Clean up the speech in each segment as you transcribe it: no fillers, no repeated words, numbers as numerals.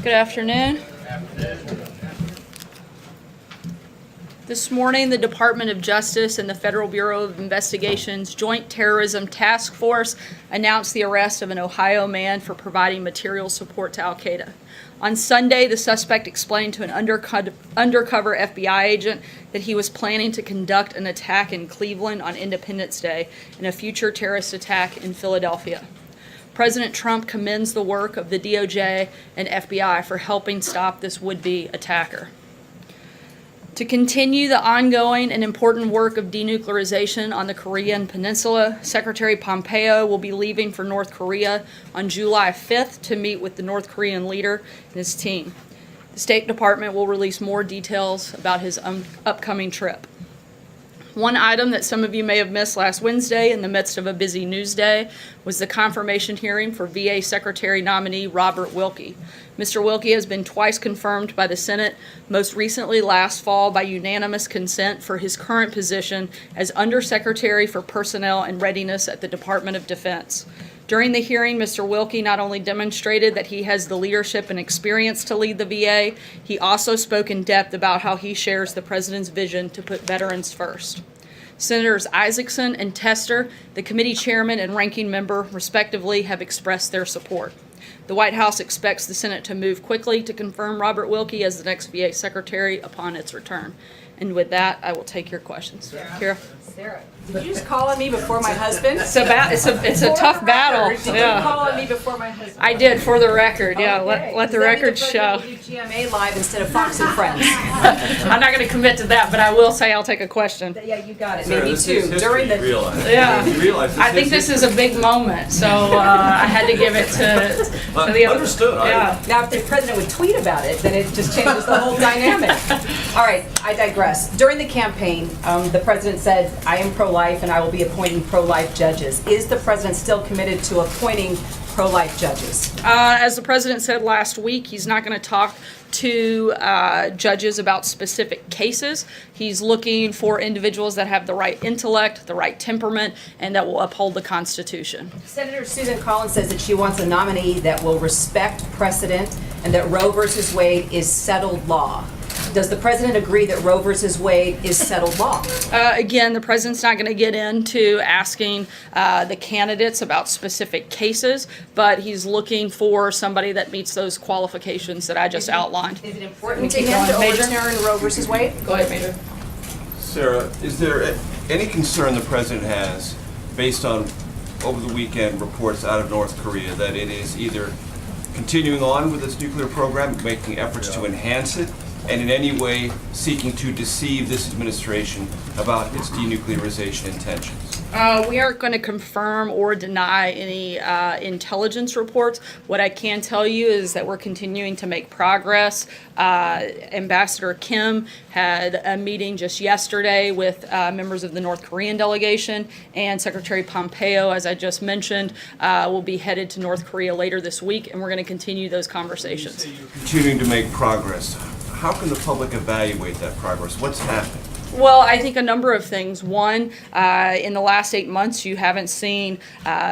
Good afternoon. This morning, the Department of Justice and the Federal Bureau of Investigation's Joint Terrorism Task Force announced the arrest of an Ohio man for providing material support to al-Qaeda. On Sunday, the suspect explained to an undercover FBI agent that he was planning to conduct an attack in Cleveland on Independence Day and a future terrorist attack in Philadelphia. President Trump commends the work of the DOJ and FBI for helping stop this would-be attacker. To continue the ongoing and important work of denuclearization on the Korean Peninsula, Secretary Pompeo will be leaving for North Korea on July 5th to meet with the North Korean leader and his team. The State Department will release more details about his upcoming trip. One item that some of you may have missed last Wednesday in the midst of a busy news day was the confirmation hearing for VA Secretary nominee Robert Wilkie. Mr. Wilkie has been twice confirmed by the Senate, most recently last fall by unanimous consent for his current position as Undersecretary for Personnel and Readiness at the Department of Defense. During the hearing, Mr. Wilkie not only demonstrated that he has the leadership and experience to lead the VA, he also spoke in depth about how he shares the President's vision to put veterans first. Senators Isaacson and Tester, the committee chairman and ranking member, respectively, have expressed their support. The White House expects the Senate to move quickly to confirm Robert Wilkie as the next VA Secretary upon its return. And with that, I will take your questions. Kira? Sarah, did you just call on me before my husband? It's a tough battle. Did you call on me before my husband? I did, for the record. Yeah, Okay. let the Does that record mean the show. president will do GMA live instead of Fox and Friends. I'm not going to commit to that, but I will say I'll take a question. Yeah, you got it. Sarah, Maybe this two. is history, During the you realize. Yeah. You realize I think this is a big moment, so I had to give it to the other. Understood. Yeah. Now, if the president would tweet about it, then it just changes the whole dynamic. All right, I digress. During the campaign, the president said, "I am pro-life and I will be appointing pro-life judges." Is the president still committed to appointing pro-life judges? As the president said last week, he's not going to talk to judges about specific cases. He's looking for individuals that have the right intellect, the right temperament, and that will uphold the Constitution. Senator Susan Collins says that she wants a nominee that will respect precedent and that Roe versus Wade is settled law. Does the president agree that Roe versus Wade is settled law? Again, the president's not going to get into asking the candidates about specific cases, but he's looking for somebody that meets those qualifications that I just outlined. Is it important to Keep him to going, Major. overturn Roe versus Wade? Go ahead, Major. Sarah, is there any concern the president has, based on over the weekend reports out of North Korea, that it is either continuing on with its nuclear program, making efforts to enhance it, and in any way seeking to deceive this administration about its denuclearization intentions? We aren't going to confirm or deny any intelligence reports. What I can tell you is that we're continuing to make progress. Ambassador Kim had a meeting just yesterday with members of the North Korean delegation, and Secretary Pompeo, as I just mentioned, will be headed to North Korea later this week, and we're going to continue those conversations. You say you're continuing to make progress. How can the public evaluate that progress? What's happening? Well, I think a number of things. One, in the last 8 months, you haven't seen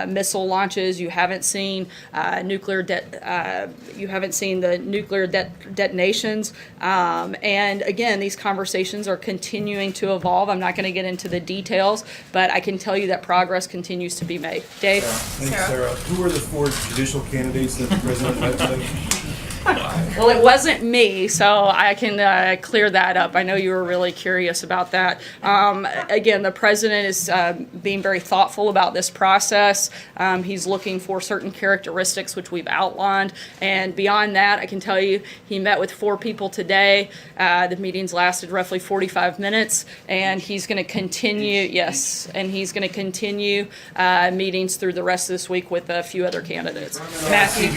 missile launches. You haven't seen you haven't seen the nuclear detonations. And again, these conversations are continuing to evolve. I'm not going to get into the details, but I can tell you that progress continues to be made. Dave? Thanks, Sarah. Who are the 4 judicial candidates that the president met today? Well, it wasn't me, so I can clear that up. I know you were really curious about that. Again, the president is being very thoughtful about this process. He's looking for certain characteristics which we've outlined, and beyond that, I can tell you he met with 4 people today. The meetings lasted roughly 45 minutes, and he's going to continue. Yes, and he's going to continue meetings through the rest of this week with a few other candidates. Matthew?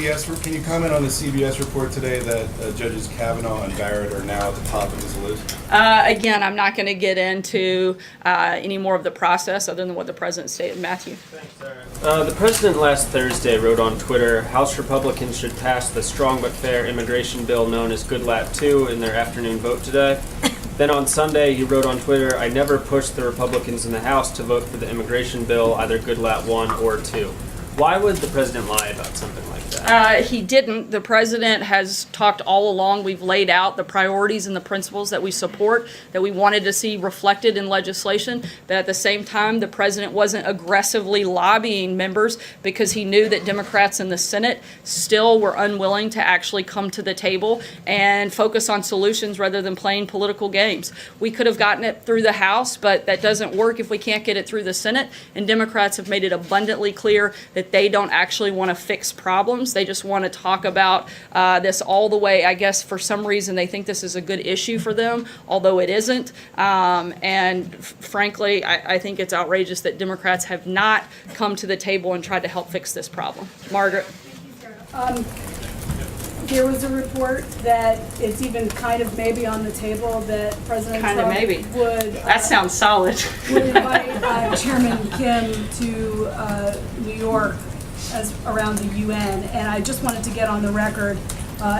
Can you comment on the CBS report today that Judges Kavanaugh and Barrett are now at the top of his list? Again, I'm not going to get into any more of the process other than what the president stated. Matthew? Thanks, Sarah. The president last Thursday wrote on Twitter, House Republicans should pass the strong but fair immigration bill known as Goodlatte 2 in their afternoon vote today. Then on Sunday, he wrote on Twitter, I never pushed the Republicans in the House to vote for the immigration bill, either Goodlatte 1 or 2. Why would the president lie about something like that? He didn't. The president has talked all along. We've laid out the priorities and the principles that we support, that we wanted to see reflected in legislation. But at the same time, the president wasn't aggressively lobbying members because he knew that Democrats in the Senate still were unwilling to actually come to the table and focus on solutions rather than playing political games. We could have gotten it through the House, but that doesn't work if we can't get it through the Senate. And Democrats have made it abundantly clear that they don't actually want to fix problems. They just want to talk about this all the way. I guess for some reason they think this is a good issue for them, although it isn't. Frankly, I think it's outrageous that Democrats have not come to the table and tried to help fix this problem. Margaret. There was a report that it's even kind of maybe on the table that President Kind of Trump maybe. would That sounds solid. would invite Chairman Kim to New York as around the UN, and I just wanted to get on the record,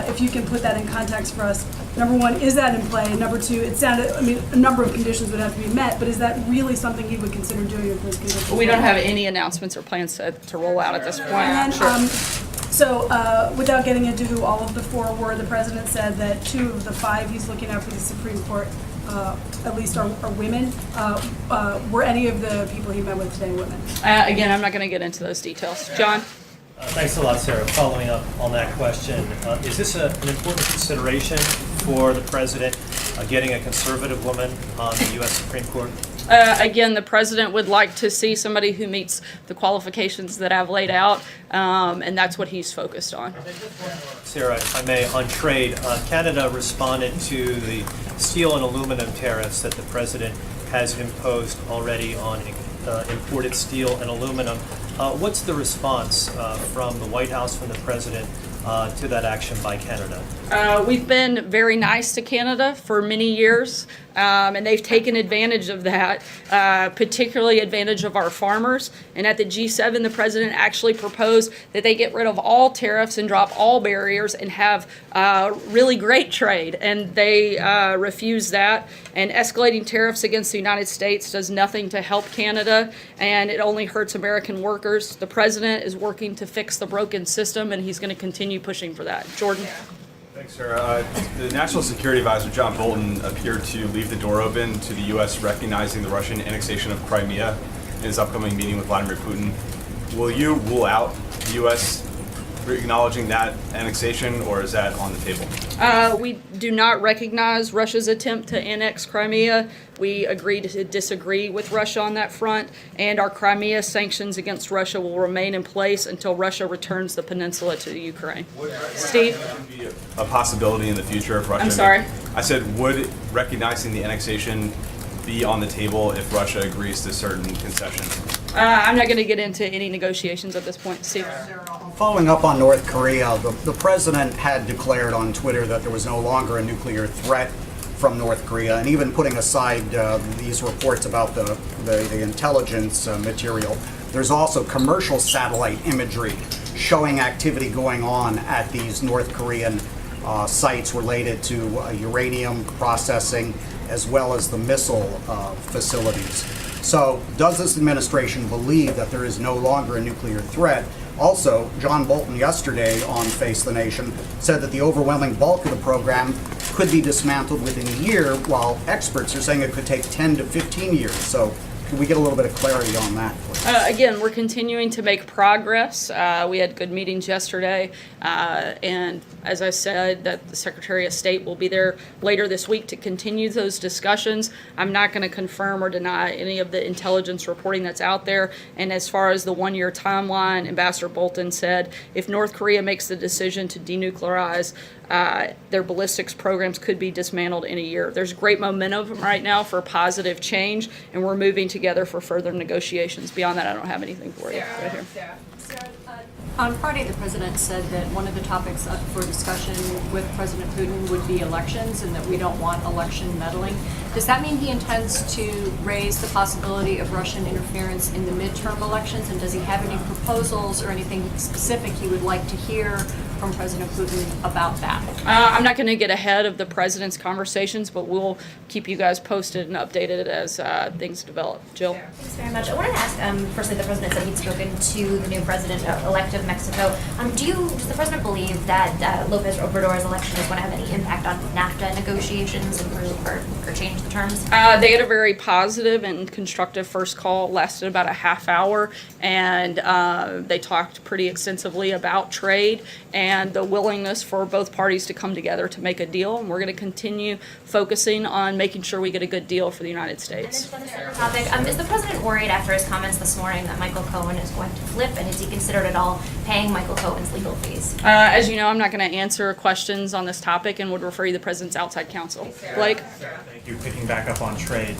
if you can put that in context for us. Number one, is that in play? Number two, it sounded, I mean, a number of conditions would have to be met, but is that really something he would consider doing if those conditions? We don't have any announcements or plans to roll out at this point. And Sure. then, without getting into who all of the four were, the president said that 2 of the 5 he's looking at for the Supreme Court, at least are women. Were any of the people he met with today women? Again, I'm not going to get into those details. John? Thanks a lot, Sarah. Following up on that question, is this an important consideration for the president, getting a conservative woman on the U.S. Supreme Court? Again, the president would like to see somebody who meets the qualifications that I've laid out, and that's what he's focused on. Sarah, if I may, on trade, Canada responded to the steel and aluminum tariffs that the president has imposed already on imported steel and aluminum. What's the response from the White House, from the president, to that action by Canada? We've been very nice to Canada for many years, and they've taken advantage of that, particularly advantage of our farmers. And at the G7, the president actually proposed that they get rid of all tariffs and drop all barriers and have really great trade. And they refused that. And escalating tariffs against the United States does nothing to help Canada, and it only hurts American workers. The president is working to fix the broken system, and he's going to continue pushing for that. Jordan? Thanks, Sarah. The National Security Advisor, John Bolton, appeared to leave the door open to the U.S. recognizing the Russian annexation of Crimea in his upcoming meeting with Vladimir Putin. Will you rule out the U.S. acknowledging that annexation, or is that on the table? We do not recognize Russia's attempt to annex Crimea. We agree to disagree with Russia on that front, and our Crimea sanctions against Russia will remain in place until Russia returns the peninsula to the Ukraine. Steve? Would be a possibility in the future if Russia... I'm sorry? I said, would recognizing the annexation be on the table if Russia agrees to certain concessions? I'm not going to get into any negotiations at this point. Steve? Following up on North Korea, the president had declared on Twitter that there was no longer a nuclear threat from North Korea, and even putting aside these reports about the intelligence material, there's also commercial satellite imagery showing activity going on at these North Korean sites related to uranium processing as well as the missile facilities. So does this administration believe that there is no longer a nuclear threat? Also, John Bolton yesterday on Face the Nation said that the overwhelming bulk of the program could be dismantled within a year, while experts are saying it could take 10 to 15 years. So can we get a little bit of clarity on that, please? Again, we're continuing to make progress. We had good meetings yesterday, and as I said, that the Secretary of State will be there later this week to continue those discussions. I'm not going to confirm or deny any of the intelligence reporting that's out there. And as far as the one-year timeline, Ambassador Bolton said if North Korea makes the decision to denuclearize, their ballistics programs could be dismantled in a year. There's great momentum right now for positive change, and we're moving together for further negotiations. Beyond that, I don't have anything for you right here. On Friday, the president said that one of the topics up for discussion with President Putin would be elections and that we don't want election meddling. Does that mean he intends to raise the possibility of Russian interference in the midterm elections? And does he have any proposals or anything specific he would like to hear from President Putin about that? I'm not going to get ahead of the president's conversations, but we'll keep you guys posted and updated as things develop. Jill? Thanks very much. I wanted to ask, firstly, the president said he'd spoken to the new president-elect of Mexico. Does the president believe that Lopez Obrador's election is going to have any impact on NAFTA negotiations or change the terms? They had a very positive and constructive first call, lasted about a half hour, and they talked pretty extensively about trade and the willingness for both parties to come together to make a deal. And we're going to continue focusing on making sure we get a good deal for the United States. And then just on a separate topic, is the president worried after his comments this morning that Michael Cohen is going to flip, and has he considered at all paying Michael Cohen's legal fees? As you know, I'm not going to answer questions on this topic and would refer you to the president's outside counsel. Blake? Thank you. Picking back up on trade,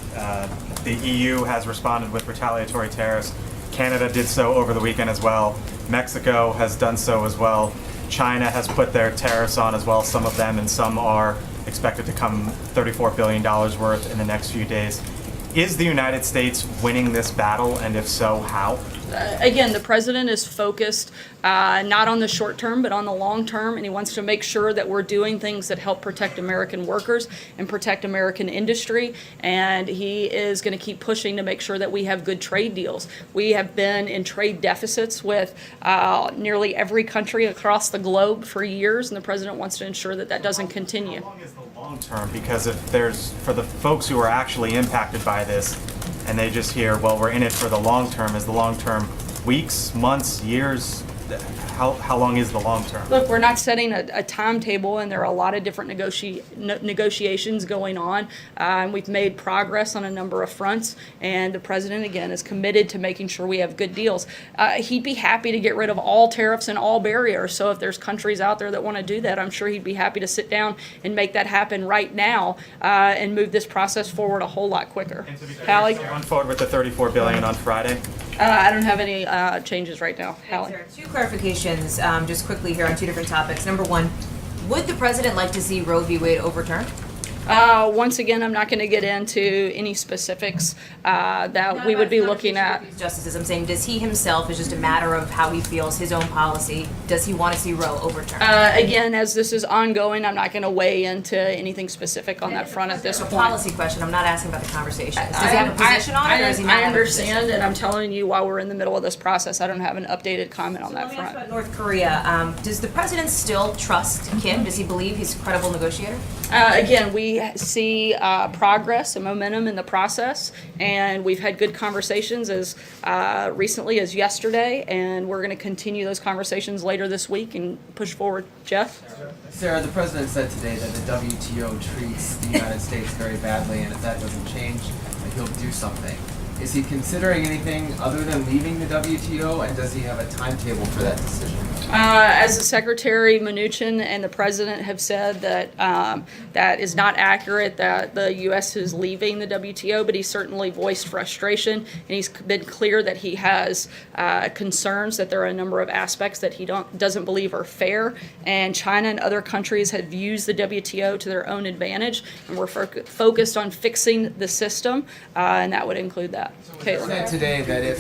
the EU has responded with retaliatory tariffs. Canada did so over the weekend as well. Mexico has done so as well. China has put their tariffs on as well, some of them, and some are expected to come $34 billion worth in the next few days. Is the United States winning this battle, and if so, how? Again, the president is focused not on the short term, but on the long term, and he wants to make sure that we're doing things that help protect American workers and protect American industry, and he is going to keep pushing to make sure that we have good trade deals. We have been in trade deficits with nearly every country across the globe for years, and the president wants to ensure that that doesn't continue. How long is the long term? Because if there's, for the folks who are actually impacted by this, and they just hear, well, we're in it for the long term, is the long term weeks, months, years? How long is the long term? Look, we're not setting a timetable, and there are a lot of different negotiations going on. And we've made progress on a number of fronts, and the president, again, is committed to making sure we have good deals. He'd be happy to get rid of all tariffs and all barriers. So if there's countries out there that want to do that, I'm sure he'd be happy to sit down and make that happen right now and move this process forward a whole lot quicker. Hallie? Going forward with the $34 billion on Friday? I don't have any changes right now. Hallie? Thanks, Sarah. Two clarifications, just quickly here on two different topics. Number one, would the president like to see Roe v. Wade overturned? Once again, I'm not going to get into any specifics that we would be looking at. Justices, I'm saying, does he himself, is just a matter of how he feels, his own policy, does he want to see Roe overturned? Again, as this is ongoing, I'm not going to weigh into anything specific on that front at this It's a point. policy question. I'm not asking about the conversation. Does he have a position on it, or does he not I have a position? understand, and I'm telling you, while we're in the middle of this process, I don't have an updated comment on that Let me ask front. about North Korea. Does the president still trust Kim? Does he believe he's a credible negotiator? Again, we see progress and momentum in the process, and we've had good conversations as recently as yesterday, and we're going to continue those conversations later this week and push forward. Jeff? Sarah, the president said today that the WTO treats the United States very badly, and if that doesn't change, that he'll do something. Is he considering anything other than leaving the WTO, and does he have a timetable for that decision? As the Secretary Mnuchin and the President have said that that is not accurate, that the U.S. is leaving the WTO, but he certainly voiced frustration, and he's been clear that he has concerns that there are a number of aspects that he doesn't believe are fair, and China and other countries have used the WTO to their own advantage, and we're focused on fixing the system, and that would include that. He said today that if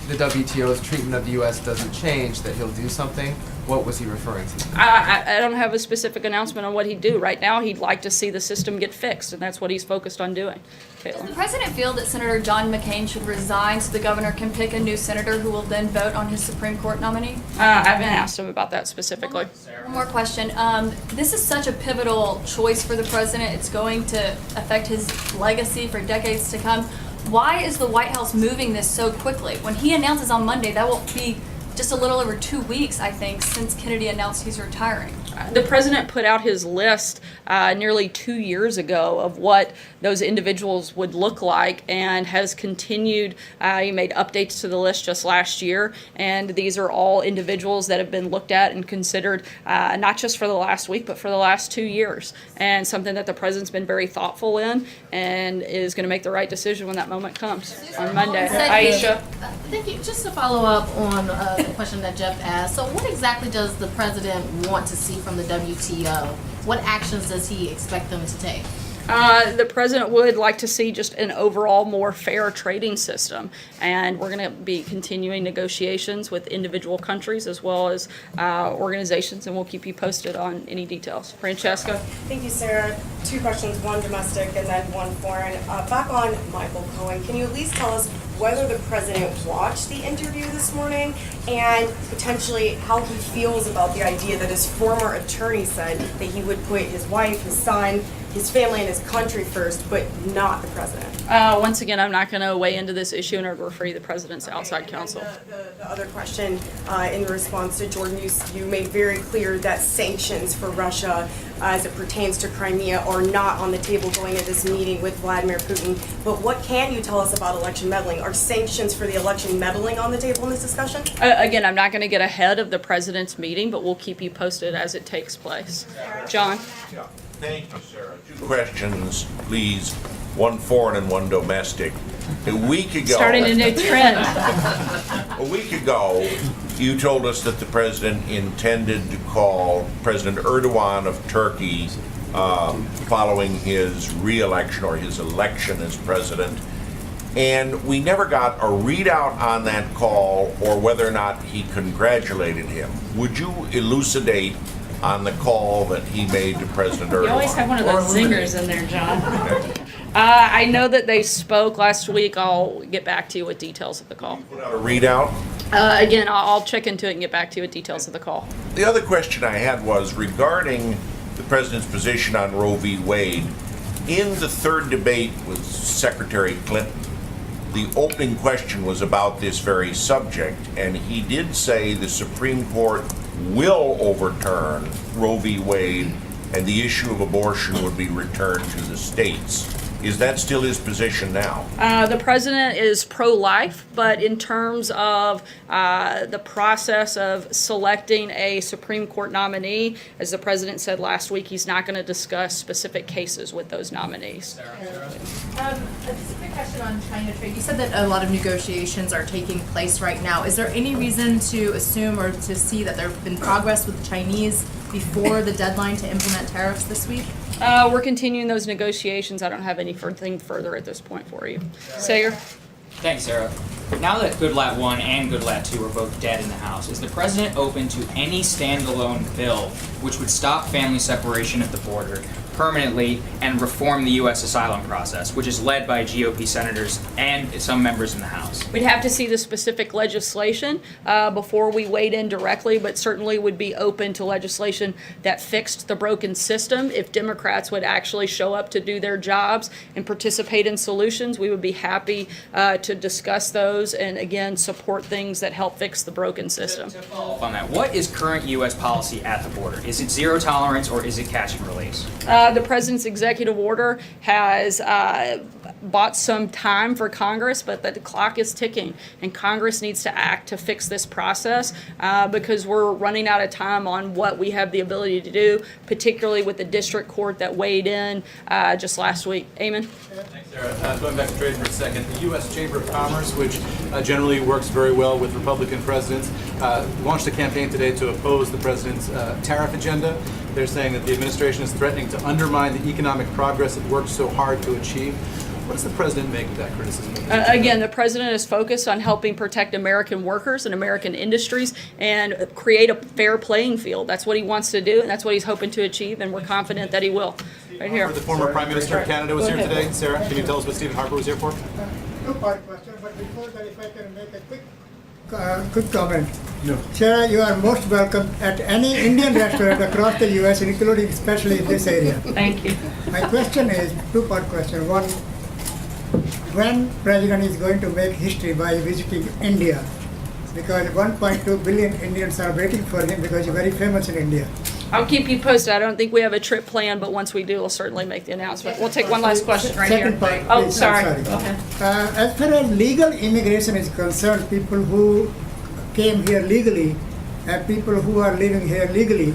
the WTO's treatment of the U.S. doesn't change, that he'll do something. What was he referring to? I don't have a specific announcement on what he'd do. Right now, he'd like to see the system get fixed, and that's what he's focused on doing. Does the president feel that Senator John McCain should resign so the governor can pick a new senator who will then vote on his Supreme Court nominee? I haven't asked him about that specifically. One more question. This is such a pivotal choice for the president. It's going to affect his legacy for decades to come. Why is the White House moving this so quickly? When he announces on Monday, that will be just a little over 2 weeks, I think, since Kennedy announced he's retiring. The president put out his list nearly 2 years ago of what those individuals would look like, and has continued. He made updates to the list just last year, and these are all individuals that have been looked at and considered not just for the last week, but for the last 2 years, and something that the president's been very thoughtful in and is going to make the right decision when that moment comes on Monday. Aisha? Thank you. Just to follow up on the question that Jeff asked, so what exactly does the president want to see from the WTO? What actions does he expect them to take? The president would like to see just an overall more fair trading system, and we're going to be continuing negotiations with individual countries as well as organizations, and we'll keep you posted on any details. Francesca? Thank you, Sarah. 2 questions, one domestic and then one foreign. Back on Michael Cohen, can you at least tell us whether the president watched the interview this morning and potentially how he feels about the idea that his former attorney said that he would put his wife, his son, his family, and his country first, but not the president? Once again, I'm not going to weigh into this issue and refer you to the president's outside counsel. The other question, in response to Jordan, you made very clear that sanctions for Russia as it pertains to Crimea are not on the table going into this meeting with Vladimir Putin. But what can you tell us about election meddling? Are sanctions for the election meddling on the table in this discussion? Again, I'm not going to get ahead of the president's meeting, but we'll keep you posted as it takes place. John? Yeah. Thank you, Sarah. 2 questions, please. One foreign and one domestic. A week ago, Starting a new trend. a week ago, you told us that the president intended to call President Erdogan of Turkey following his re-election or his election as president. And we never got a readout on that call or whether or not he congratulated him. Would you elucidate on the call that he made to President Erdogan? You always have one of those zingers in there, John. I know that they spoke last week. I'll get back to you with details of the call. Put out a readout? Again, I'll check into it and get back to you with details of the call. The other question I had was regarding the president's position on Roe v. Wade. In the third debate with Secretary Clinton, the opening question was about this very subject, and he did say the Supreme Court will overturn Roe v. Wade and the issue of abortion would be returned to the states. Is that still his position now? The president is pro-life, but in terms of the process of selecting a Supreme Court nominee, as the president said last week, he's not going to discuss specific cases with those nominees. A specific question on China trade. You said that a lot of negotiations are taking place right now. Is there any reason to assume or to see that there have been progress with the Chinese before the deadline to implement tariffs this week? We're continuing those negotiations. I don't have anything further at this point for you. Sager? Thanks, Sarah. Now that Goodlat 1 and Goodlat 2 are both dead in the House, is the president open to any standalone bill which would stop family separation at the border permanently and reform the U.S. asylum process, which is led by GOP senators and some members in the House? We'd have to see the specific legislation before we weighed in directly, but certainly would be open to legislation that fixed the broken system. If Democrats would actually show up to do their jobs and participate in solutions, we would be happy to discuss those and, again, support things that help fix the broken system. To follow up on that, what is current U.S. policy at the border? Is it zero tolerance or is it catch and release? The president's executive order has bought some time for Congress, but the clock is ticking, and Congress needs to act to fix this process because we're running out of time on what we have the ability to do, particularly with the district court that weighed in just last week. Eamon? Thanks, Sarah. Going back to trade for a second, the U.S. Chamber of Commerce, which generally works very well with Republican presidents, launched a campaign today to oppose the president's tariff agenda. They're saying that the administration is threatening to undermine the economic progress it worked so hard to achieve. What does the president make of that criticism? Again, the president is focused on helping protect American workers and American industries and create a fair playing field. That's what he wants to do, and that's what he's hoping to achieve, and we're confident that he will. Right here. The former Prime Minister of Canada was here today. Sarah, can you tell us what Stephen Harper was here for? Two-part question, but before that, if I can make a quick comment. No. Sarah, you are most welcome at any Indian restaurant across the U.S., including especially this area. Thank you. My question is, two-part question. One, when President is going to make history by visiting India? Because 1.2 billion Indians are waiting for him because he's very famous in India. I'll keep you posted. I don't think we have a trip planned, but once we do, we'll certainly make the announcement. We'll take one last question right Second here. part, Oh, please, sorry. I'm Go ahead. As far as legal immigration is concerned, people who came here legally and people who are living here legally,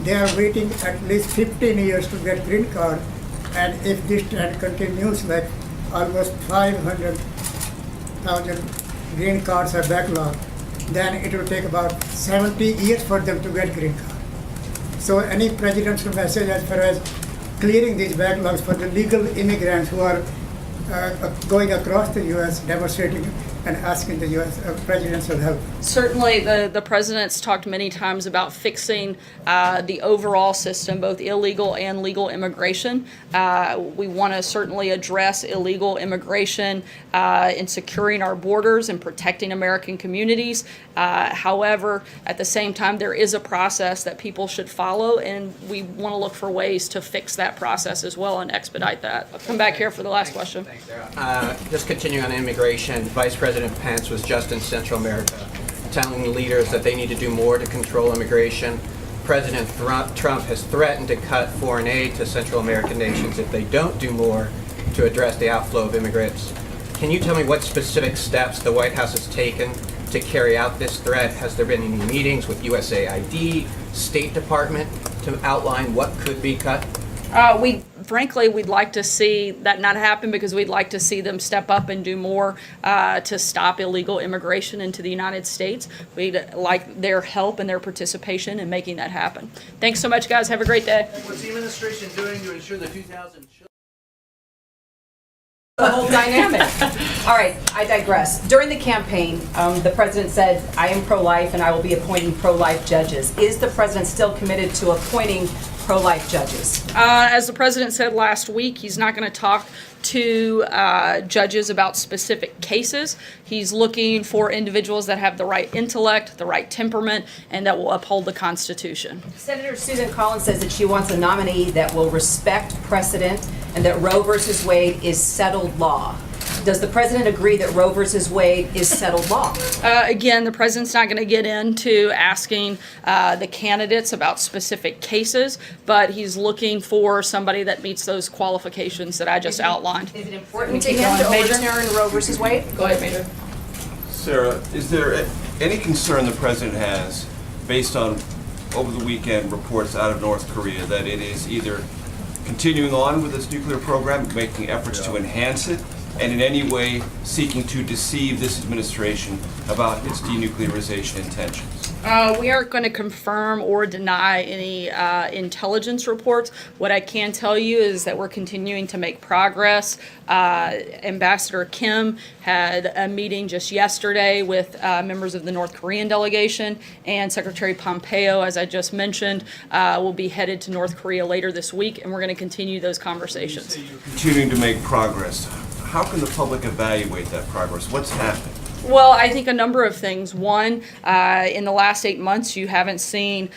they are waiting at least 15 years to get green card. And if this trend continues, like almost 500,000 green cards are backlogged, then it will take about 70 years for them to get green card. So any presidential message as far as clearing these backlogs for the legal immigrants who are going across the U.S. demonstrating and asking the U.S. Presidential help. Certainly, the president's talked many times about fixing the overall system, both illegal and legal immigration. We want to certainly address illegal immigration in securing our borders and protecting American communities. However, at the same time, there is a process that people should follow, and we want to look for ways to fix that process as well and expedite that. I'll come back here for the last question. Just continuing on immigration, Vice President Pence was just in Central America telling leaders that they need to do more to control immigration. President Trump has threatened to cut foreign aid to Central American nations if they don't do more to address the outflow of immigrants. Can you tell me what specific steps the White House has taken to carry out this threat? Has there been any meetings with USAID, State Department to outline what could be cut? Frankly, we'd like to see that not happen because we'd like to see them step up and do more to stop illegal immigration into the United States. We'd like their help and their participation in making that happen. Thanks so much, guys. Have a great day. What's the administration doing to ensure the 2,000 The whole dynamic. All right, I digress. During the campaign, the president said, I am pro-life and I will be appointing pro-life judges. Is the president still committed to appointing pro-life judges? As the president said last week, he's not going to talk to judges about specific cases. He's looking for individuals that have the right intellect, the right temperament, and that will uphold the Constitution. Senator Susan Collins says that she wants a nominee that will respect precedent and that Roe versus Wade is settled law. Does the president agree that Roe versus Wade is settled law? Again, the president's not going to get into asking the candidates about specific cases, but he's looking for somebody that meets those qualifications that I just outlined. Is it important to him to overturn Roe versus Wade? Go ahead, Major. Sarah, is there any concern the president has, based on over the weekend reports out of North Korea, that it is either continuing on with its nuclear program, making efforts to enhance it, and in any way seeking to deceive this administration about its denuclearization intentions? We aren't going to confirm or deny any intelligence reports. What I can tell you is that we're continuing to make progress. Ambassador Kim had a meeting just yesterday with members of the North Korean delegation, and Secretary Pompeo, as I just mentioned, will be headed to North Korea later this week, and we're going to continue those conversations. Continuing to make progress. How can the public evaluate that progress? What's happening? Well, I think a number of things. One, in the last 8 months, you haven't seen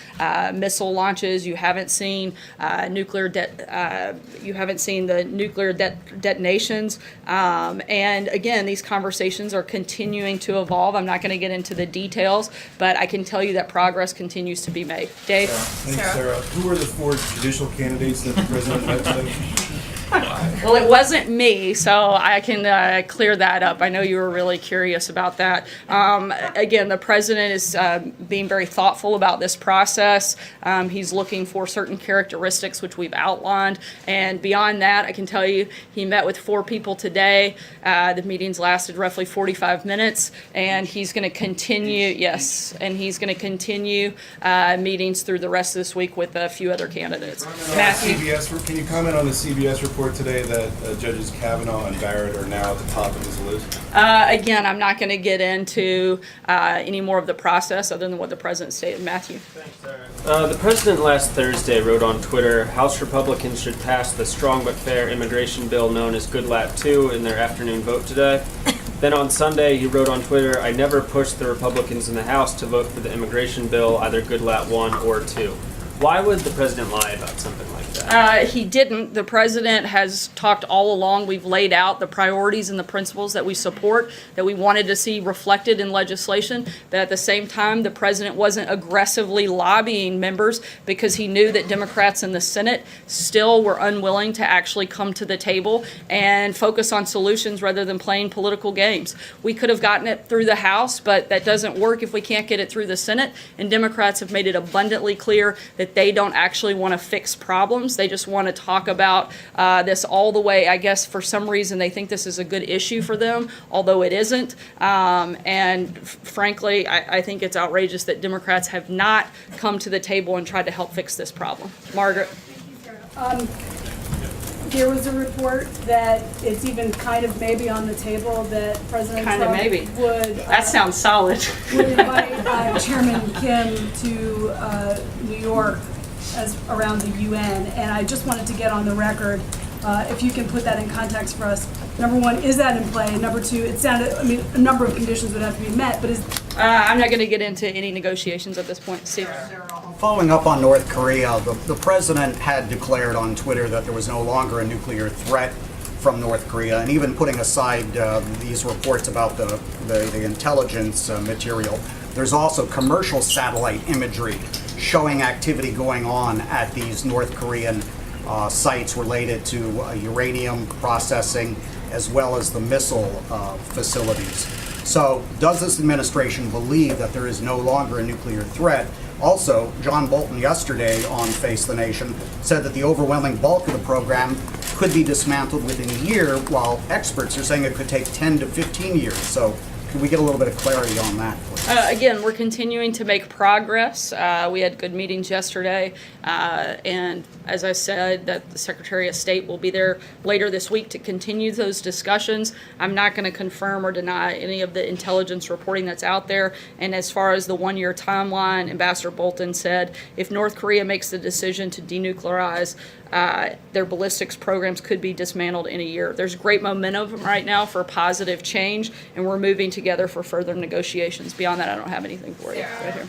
missile launches. You haven't seen you haven't seen the nuclear detonations. And again, these conversations are continuing to evolve. I'm not going to get into the details, but I can tell you that progress continues to be made. Dave? Thanks, Sarah. Who are the 4 judicial candidates that the president met today? Well, it wasn't me, so I can clear that up. I know you were really curious about that. Again, the president is being very thoughtful about this process. He's looking for certain characteristics which we've outlined. And beyond that, I can tell you he met with 4 people today. The meetings lasted roughly 45 minutes, and he's going to continue, yes, and he's going to continue meetings through the rest of this week with a few other candidates. Matthew? Can you comment on the CBS report today that Judges Kavanaugh and Barrett are now at the top of this list? Again, I'm not going to get into any more of the process other than what the president stated. Matthew. The president last Thursday wrote on Twitter, House Republicans should pass the strong but fair immigration bill known as Goodlatte 2 in their afternoon vote today. Then on Sunday, he wrote on Twitter, I never pushed the Republicans in the House to vote for the immigration bill, either Goodlatte 1 or 2. Why would the president lie about something like that? He didn't. The president has talked all along. We've laid out the priorities and the principles that we support, that we wanted to see reflected in legislation. But at the same time, the president wasn't aggressively lobbying members because he knew that Democrats in the Senate still were unwilling to actually come to the table and focus on solutions rather than playing political games. We could have gotten it through the House, but that doesn't work if we can't get it through the Senate. And Democrats have made it abundantly clear that they don't actually want to fix problems. They just want to talk about this all the way. I guess for some reason they think this is a good issue for them, although it isn't. And frankly, I think it's outrageous that Democrats have not come to the table and tried to help fix this problem. Margaret. There was a report that it's even kind of maybe on the table that President Kind of Trump maybe. would. That sounds solid. Would invite Chairman Kim to New York around the UN, and I just wanted to get on the record, if you can put that in context for us. Number one, is that in play? And number two, it sounded, I mean, a number of conditions would have to be met, but is. I'm not going to get into any negotiations at this point. Steve. Following up on North Korea, the president had declared on Twitter that there was no longer a nuclear threat from North Korea, and even putting aside these reports about the intelligence material, there's also commercial satellite imagery showing activity going on at these North Korean sites related to uranium processing as well as the missile facilities. So does this administration believe that there is no longer a nuclear threat? Also, John Bolton yesterday on Face the Nation said that the overwhelming bulk of the program could be dismantled within a year, while experts are saying it could take 10 to 15 years. So can we get a little bit of clarity on that, please? Again, we're continuing to make progress. We had good meetings yesterday, and as I said, that the Secretary of State will be there later this week to continue those discussions. I'm not going to confirm or deny any of the intelligence reporting that's out there. And as far as the one-year timeline, Ambassador Bolton said if North Korea makes the decision to denuclearize, their ballistics programs could be dismantled in a year. There's great momentum right now for positive change, and we're moving together for further negotiations. Beyond that, I don't have anything for you right here.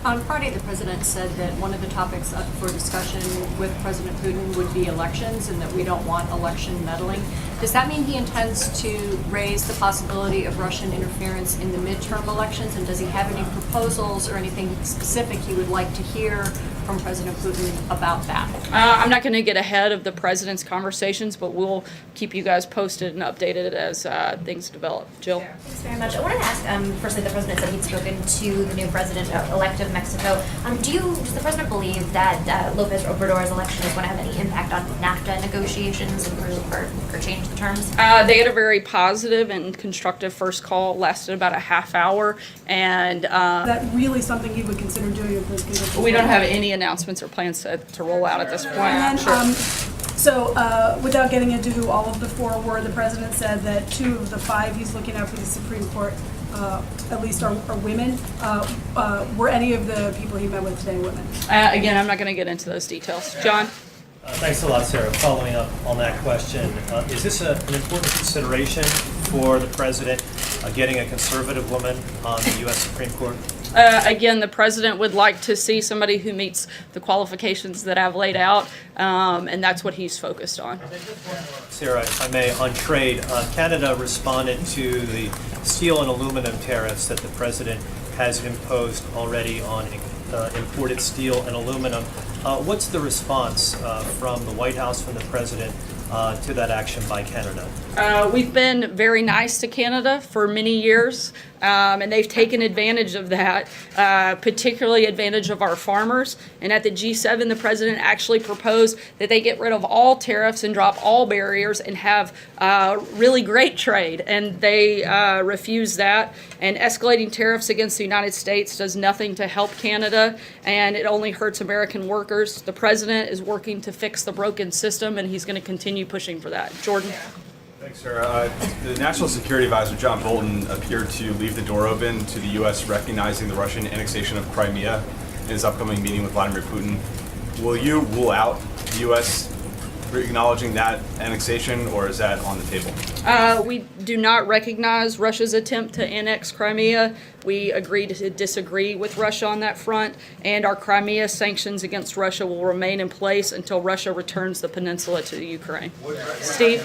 On Friday, the president said that one of the topics up for discussion with President Putin would be elections and that we don't want election meddling. Does that mean he intends to raise the possibility of Russian interference in the midterm elections? And does he have any proposals or anything specific he would like to hear from President Putin about that? I'm not going to get ahead of the president's conversations, but we'll keep you guys posted and updated as things develop. Jill? Thanks very much. I wanted to ask, firstly, the president said he'd spoken to the new president-elect of Mexico. Does the president believe that Lopez Obrador's election is going to have any impact on NAFTA negotiations, improve or change the terms? They had a very positive and constructive first call, lasted about a half hour, and that really something he would consider doing if those conditions. we don't have any announcements or plans to roll out at this point. And Sure. so, without getting into who all of the four were, the president said that 2 of the 5 he's looking at for the Supreme Court, at least are women. Were any of the people he met with today women? Again, I'm not going to get into those details. John? Thanks a lot, Sarah. Following up on that question, is this an important consideration for the president, getting a conservative woman on the U.S. Supreme Court? Again, the president would like to see somebody who meets the qualifications that I've laid out, and that's what he's focused on. Sarah, if I may, on trade, Canada responded to the steel and aluminum tariffs that the president has imposed already on imported steel and aluminum. What's the response from the White House, from the president, to that action by Canada? We've been very nice to Canada for many years, and they've taken advantage of that, particularly advantage of our farmers. And at the G7, the president actually proposed that they get rid of all tariffs and drop all barriers and have really great trade. And they refused that. And escalating tariffs against the United States does nothing to help Canada, and it only hurts American workers. The president is working to fix the broken system, and he's going to continue pushing for that. Jordan? Thanks, Sarah. The National Security Advisor, John Bolton, appeared to leave the door open to the U.S. recognizing the Russian annexation of Crimea in his upcoming meeting with Vladimir Putin. Will you rule out the U.S. acknowledging that annexation, or is that on the table? We do not recognize Russia's attempt to annex Crimea. We agree to disagree with Russia on that front, and our Crimea sanctions against Russia will remain in place until Russia returns the peninsula to the Ukraine. Steve?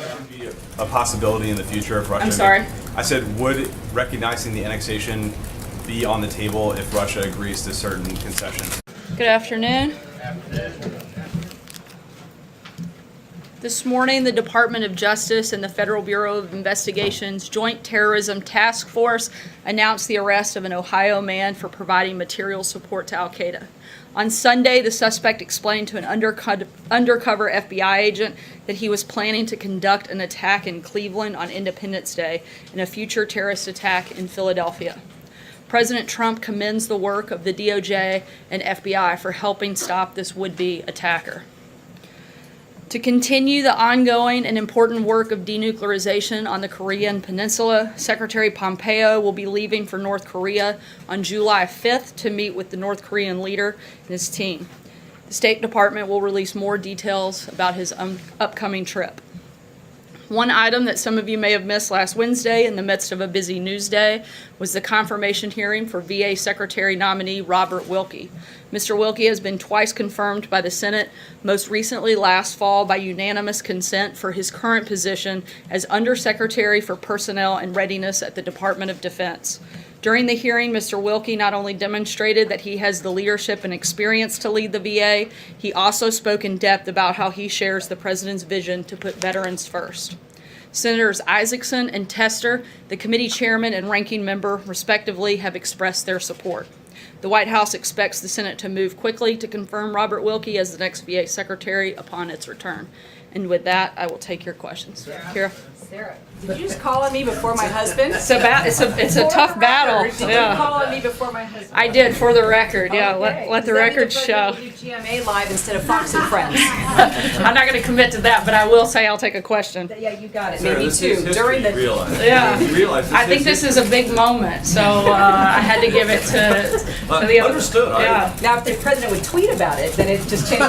A possibility in the future if Russia... I'm sorry? I said, would recognizing the annexation be on the table if Russia agrees to certain concessions? Good afternoon. This morning, the Department of Justice and the Federal Bureau of Investigation's Joint Terrorism Task Force announced the arrest of an Ohio man for providing material support to Al-Qaeda. On Sunday, the suspect explained to an undercover FBI agent that he was planning to conduct an attack in Cleveland on Independence Day and a future terrorist attack in Philadelphia. President Trump commends the work of the DOJ and FBI for helping stop this would-be attacker. To continue the ongoing and important work of denuclearization on the Korean Peninsula, Secretary Pompeo will be leaving for North Korea on July 5th to meet with the North Korean leader and his team. The State Department will release more details about his upcoming trip. One item that some of you may have missed last Wednesday in the midst of a busy news day was the confirmation hearing for VA Secretary nominee Robert Wilkie. Mr. Wilkie has been twice confirmed by the Senate, most recently last fall by unanimous consent for his current position as Undersecretary for Personnel and Readiness at the Department of Defense. During the hearing, Mr. Wilkie not only demonstrated that he has the leadership and experience to lead the VA, he also spoke in depth about how he shares the President's vision to put veterans first. Senators Isaacson and Tester, the committee chairman and ranking member, respectively, have expressed their support. The White House expects the Senate to move quickly to confirm Robert Wilkie as the next VA Secretary upon its return. And with that, I will take your questions. Kira? Sarah, did you just call on me before my husband? It's a tough battle. Did you Yeah. call on me before my husband? I did, for the record. Yeah, Okay. let the Does that mean record show. President will do GMA live instead of Fox and Friends. I'm not going to commit to that, but I will say I'll take a question. Yeah, you got it. Sarah, Maybe this is two. history, During the Yeah. You realize I think this is a big moment, so I had to give it to the other. Understood. Yeah. Now, if the president would tweet about it, then it just changes.